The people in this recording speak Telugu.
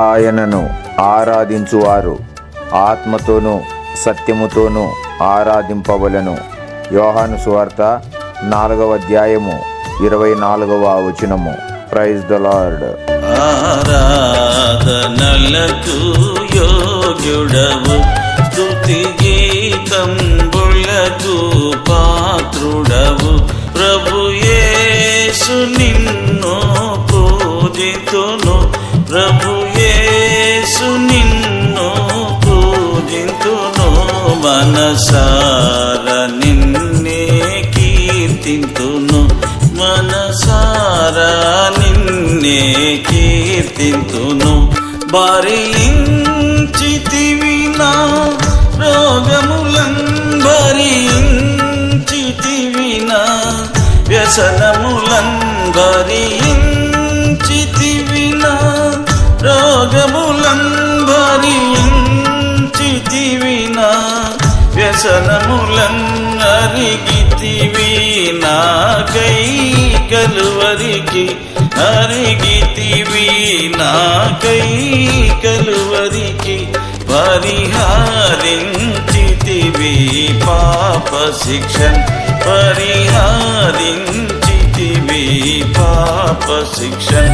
ఆయనను ఆరాధించువారు ఆత్మతోనూ సత్యముతోనూ ఆరాధింపవలెను. యోహాను సువార్త 4వ అధ్యాయము 24వ వచనము. Praise the lord. ఆరాధనలకు యోగ్యుడవు, స్తుతి గీతంబులకు పాత్రుడవు. ప్రభు యేసు నిన్ను పూజితును, ప్రభు యేసు నిన్ను పూజితును. మనసార నిన్నే కీర్తింతును, మనసారా నిన్నే కీర్తింతును. భరించితివి నా రోగములన్, భరించితివి నా వ్యసనములన్, భరించితివి నా రోగములన్, భరించితివి నా వ్యసనములన్. అరిగితివి నాకై కలువరికి, అరిగితివి నాకై కలువరికి. పరిహారించితివి పాప శిక్షన్, పరిహారించితివి పాప శిక్షన్.